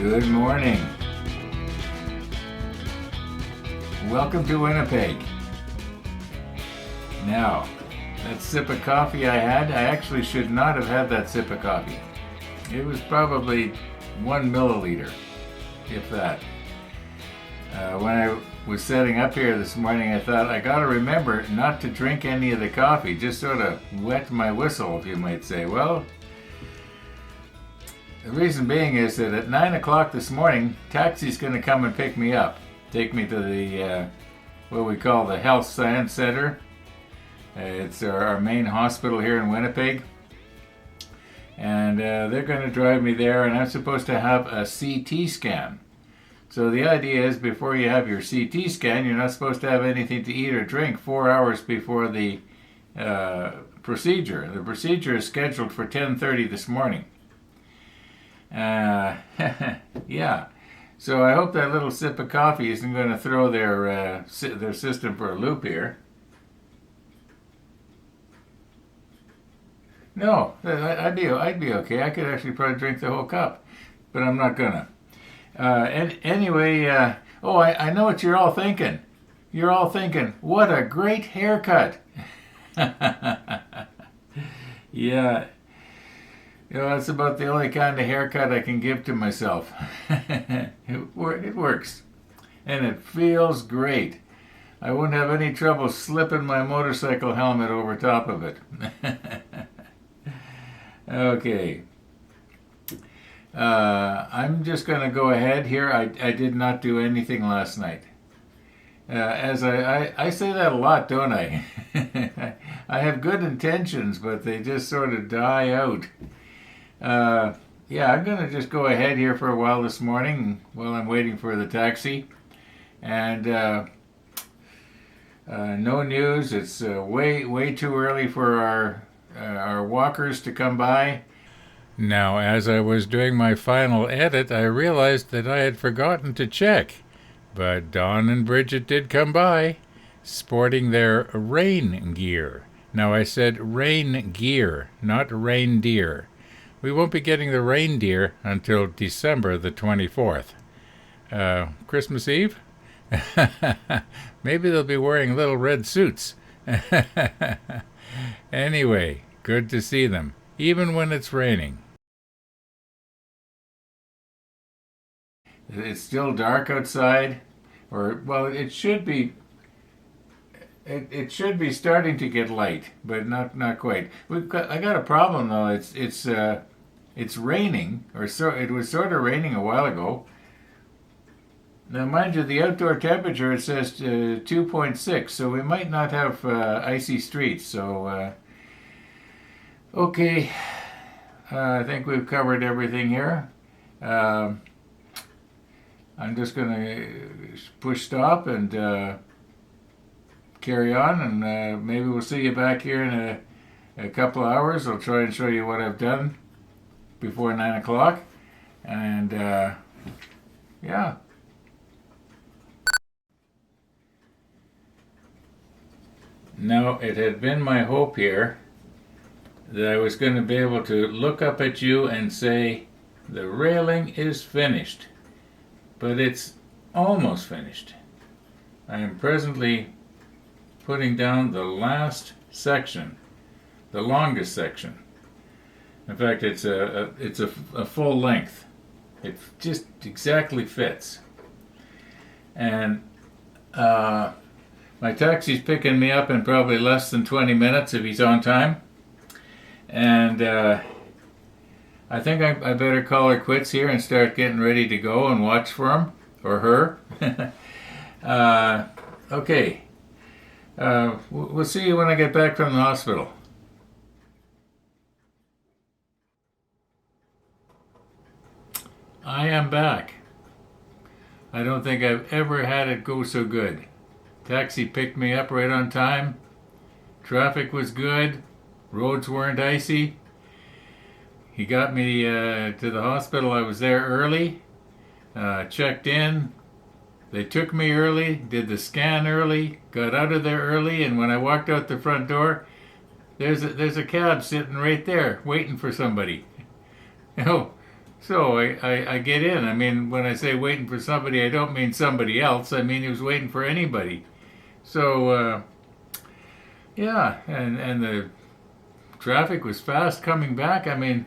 Good morning. Welcome to Winnipeg. Now, that sip of coffee I had, I actually should not have had that sip of coffee. It was probably 1 milliliter, if that. When I was setting up here this morning, I thought I gotta remember not to drink any of the coffee, just sort of wet my whistle, if you might say. Well, the reason being is that at 9 o'clock this morning, taxi's going to come and pick me up. Take me to the, what we call the Health Science Center. It's our main hospital here in Winnipeg. And they're going to drive me there, and I'm supposed to have a CT scan. So the idea is before you have your CT scan, you're not supposed to have anything to eat or drink 4 hours before the procedure. The procedure is scheduled for 10:30 this morning. Yeah. So I hope that little sip of coffee isn't going to throw their system for a loop here. No, I'd be okay. I could actually probably drink the whole cup, but I'm not gonna. Anyway, I know what you're all thinking. You're all thinking, what a great haircut. Yeah. You know, that's about the only kind of haircut I can give to myself. It works. And it feels great. I won't have any trouble slipping my motorcycle helmet over top of it. Okay. I'm just going to go ahead here. I did not do anything last night. As I say that a lot, don't I? I have good intentions, but they just sort of die out. I'm going to just go ahead here for a while this morning while I'm waiting for the taxi. And no news. It's way too early for our walkers to come by. Now, as I was doing my final edit, I realized that I had forgotten to check. But Dawn and Bridget did come by, sporting their rain gear. Now, I said rain gear, not reindeer. We won't be getting the reindeer until December the 24th. Christmas Eve? Maybe they'll be wearing little red suits. Anyway, good to see them, even when it's raining. It's still dark outside, it should be. It should be starting to get light, but not quite. I got a problem though. It's raining, it was sort of raining a while ago. Now, mind you, the outdoor temperature, it says 2.6, so we might not have icy streets. So, okay, I think we've covered everything here. I'm just going to push stop and carry on, and maybe we'll see you back here in a couple of hours. I'll try and show you what I've done before 9 o'clock. And, yeah. Now, it had been my hope here that I was going to be able to look up at you and say, the railing is finished. But it's almost finished. I am presently putting down the last section, the longest section. In fact, it's a full length. It just exactly fits. And my taxi's picking me up in probably less than 20 minutes if he's on time. And I think I better call her quits here and start getting ready to go and watch for him, or her. Okay. We'll see you when I get back from the hospital. I am back. I don't think I've ever had it go so good. Taxi picked me up right on time. Traffic was good. Roads weren't icy. He got me to the hospital. I was there early. Checked in. They took me early, did the scan early, got out of there early, and when I walked out the front door, there's a cab sitting right there waiting for somebody. You know, So I get in. I mean, when I say waiting for somebody, I don't mean somebody else. I mean he was waiting for anybody. So yeah, and the traffic was fast coming back. I mean,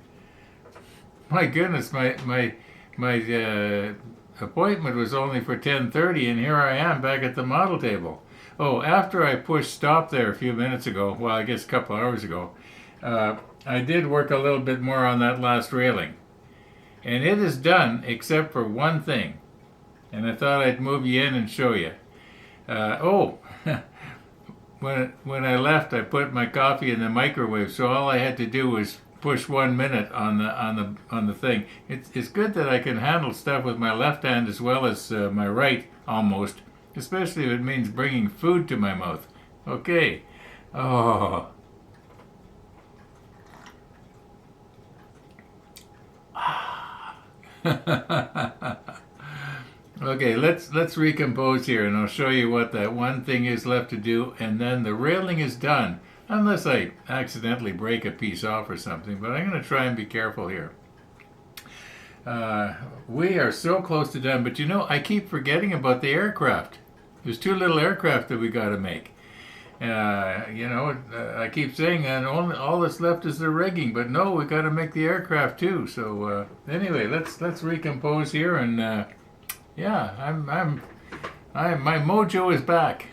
my goodness, my appointment was only for 10:30, and here I am back at the model table. Oh, after I pushed stop there a few minutes ago, well, I guess a couple hours ago, I did work a little bit more on that last railing. And it is done except for one thing. And I thought I'd move you in and show you. Oh, when I left, I put my coffee in the microwave, so all I had to do was push 1 minute on the thing. It's good that I can handle stuff with my left hand as well as my right, almost, especially if it means bringing food to my mouth. Okay. Oh. Okay, let's recompose here, and I'll show you what that one thing is left to do, and then the railing is done, unless I accidentally break a piece off or something, but I'm going to try and be careful here. We are so close to done, but you know, I keep forgetting about the aircraft. There's two little aircraft that we got to make. I keep saying, and all that's left is the rigging, but no, we got to make the aircraft too. So anyway, let's recompose here, and yeah, my mojo is back.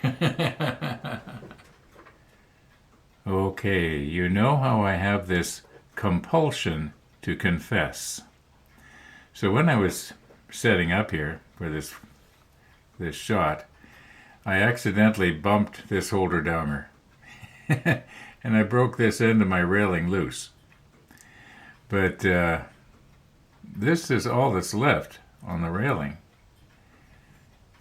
Okay, you know how I have this compulsion to confess. So when I was setting up here for this shot, I accidentally bumped this holder downer. And I broke this end of my railing loose. But this is all that's left on the railing.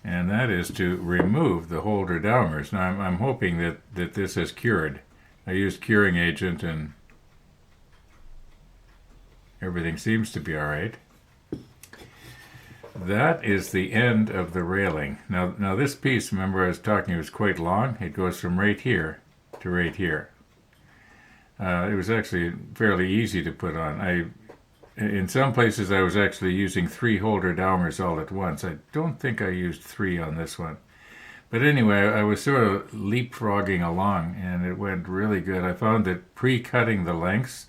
And that is to remove the holder downers. Now I'm hoping that this is cured. I used curing agent and everything seems to be all right. That is the end of the railing. Now this piece, remember I was talking, it was quite long. It goes from right here to right here. It was actually fairly easy to put on. In some places I was actually using 3 holder downers all at once. I don't think I used 3 on this one. But anyway, I was sort of leapfrogging along, and it went really good. I found that pre-cutting the lengths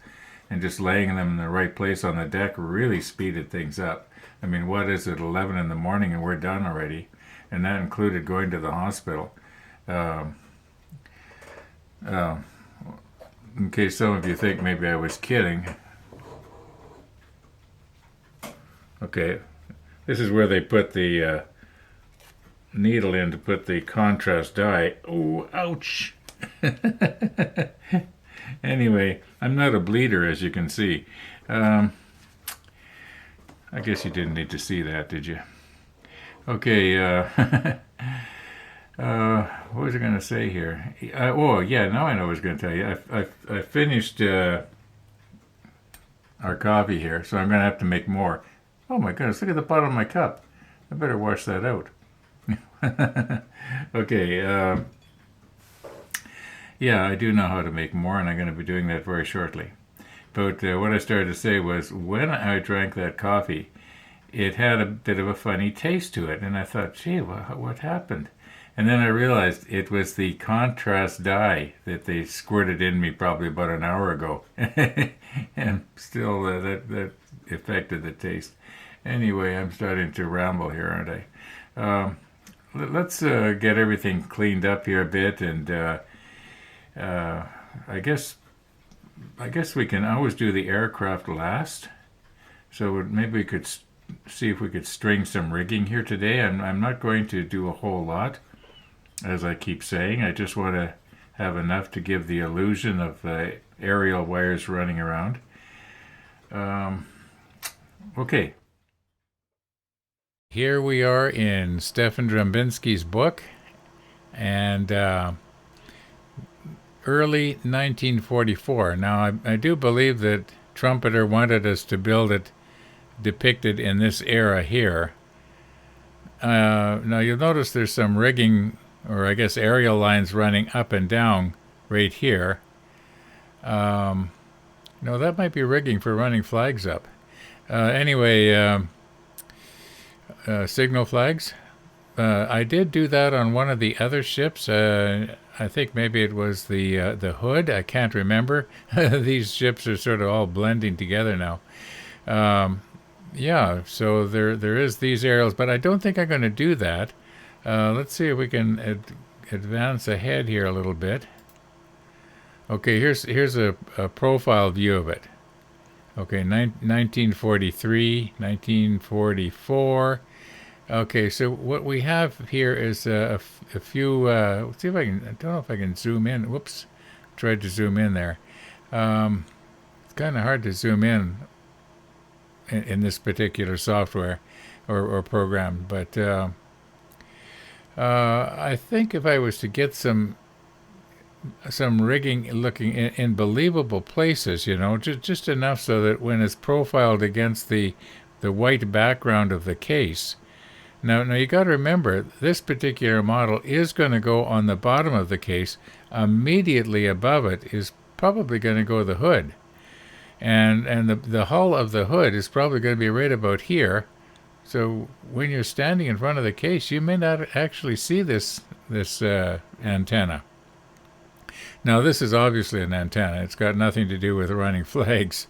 and just laying them in the right place on the deck really speeded things up. I mean, what is it, 11 in the morning and we're done already? And that included going to the hospital. In case some of you think maybe I was kidding. Okay, this is where they put the needle in to put the contrast dye. Oh, ouch! Anyway, I'm not a bleeder, as you can see. I guess you didn't need to see that, did you? Okay, what was I going to say here? Oh, yeah, now I know what I was going to tell you. I finished our coffee here, so I'm going to have to make more. Oh my goodness, look at the bottom of my cup. I better wash that out. Okay, yeah, I do know how to make more, and I'm going to be doing that very shortly. But what I started to say was, when I drank that coffee, it had a bit of a funny taste to it, and I thought, gee, what happened? And then I realized it was the contrast dye that they squirted in me probably about an hour ago. And still, that affected the taste. Anyway, I'm starting to ramble here, aren't I? Let's get everything cleaned up here a bit, and I guess we can always do the aircraft last. So maybe we could see if we could string some rigging here today. I'm not going to do a whole lot, as I keep saying. I just want to have enough to give the illusion of aerial wires running around. Okay. Here we are in Stefan Drambinski's book, and early 1944. Now, I do believe that Trumpeter wanted us to build it depicted in this era here. Now, you'll notice there's some rigging, or I guess aerial lines running up and down right here. No, that might be rigging for running flags up. Anyway, signal flags. I did do that on one of the other ships. I think maybe it was the Hood. I can't remember. These ships are sort of all blending together now. Um, yeah, so there is these aerials, but I don't think I'm going to do that. Let's see if we can advance ahead here a little bit. Okay, here's a profile view of it. Okay, 1943, 1944. Okay, so what we have here is a few. Let's see if I can. I don't know if I can zoom in. Whoops, tried to zoom in there. It's kind of hard to zoom in this particular software or program, but I think if I was to get some rigging looking in believable places, just enough so that when it's profiled against the white background of the case. Now you got to remember, this particular model is going to go on the bottom of the case. Immediately above it is probably going to go the hood, and the hull of the hood is probably going to be right about here. So when you're standing in front of the case, you may not actually see this antenna. Now this is obviously an antenna. It's got nothing to do with running flags.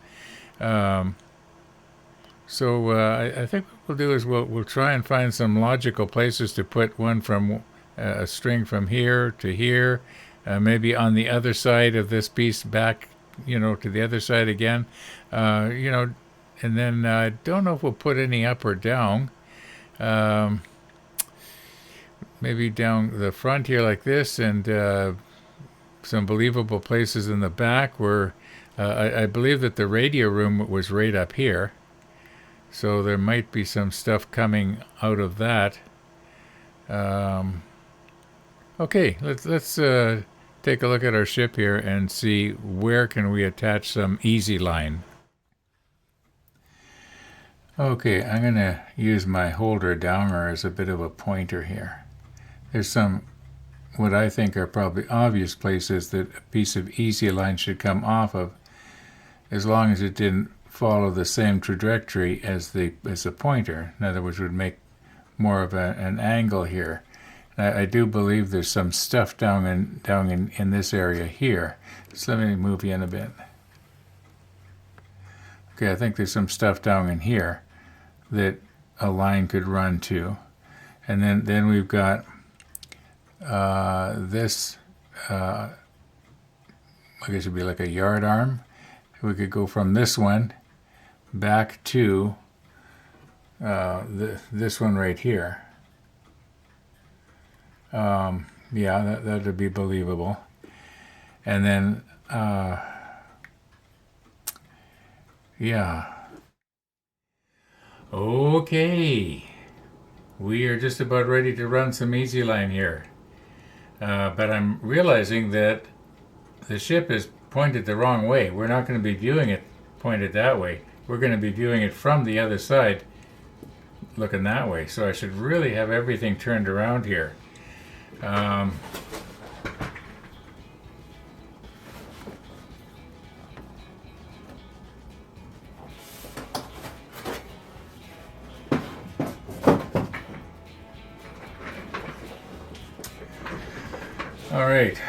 So I think what we'll do is we'll try and find some logical places to put one from a string from here to here, maybe on the other side of this piece back, to the other side again, and then I don't know if we'll put any up or down. Maybe down the front here like this, and some believable places in the back where I believe that the radio room was right up here. So there might be some stuff coming out of that. Okay, let's take a look at our ship here and see where can we attach some easy line. Okay, I'm going to use my holder downer as a bit of a pointer here. There's some what I think are probably obvious places that a piece of easy line should come off of, as long as it didn't follow the same trajectory as the pointer. In other words, would make more of an angle here. I do believe there's some stuff down in this area here. So let me move you in a bit. Okay, I think there's some stuff down in here that a line could run to, and then we've got this. I guess it'd be like a yard arm. We could go from this one back to this one right here. Yeah, that would be believable. And then, yeah. Okay. We are just about ready to run some easy line here. But I'm realizing that the ship is pointed the wrong way. We're not going to be viewing it pointed that way. We're going to be viewing it from the other side, looking that way. So I should really have everything turned around here. All right.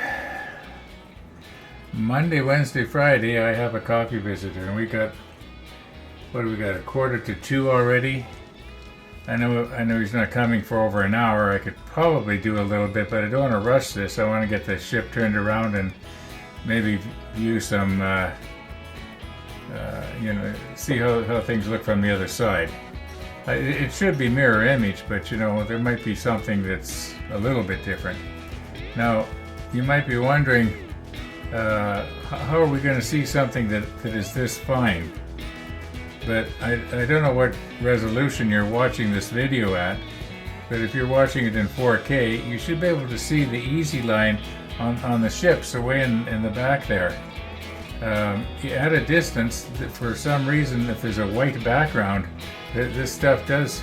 Monday, Wednesday, Friday, I have a coffee visitor, and we got, what do we got, 1:45 already? I know he's not coming for over an hour. I could probably do a little bit, but I don't want to rush this. I want to get the ship turned around and maybe view some, see how things look from the other side. It should be mirror image, but there might be something that's a little bit different. Now, you might be wondering, how are we going to see something that is this fine? But I don't know what resolution you're watching this video at, but if you're watching it in 4K, you should be able to see the easy line on the ships away in the back there. At a distance, for some reason, if there's a white background, this stuff does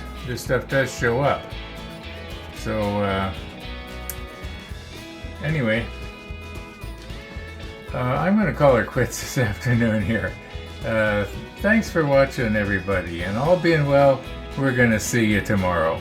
show up. So anyway, I'm going to call her quits this afternoon here. Thanks for watching, everybody, and all being well, we're gonna see you tomorrow.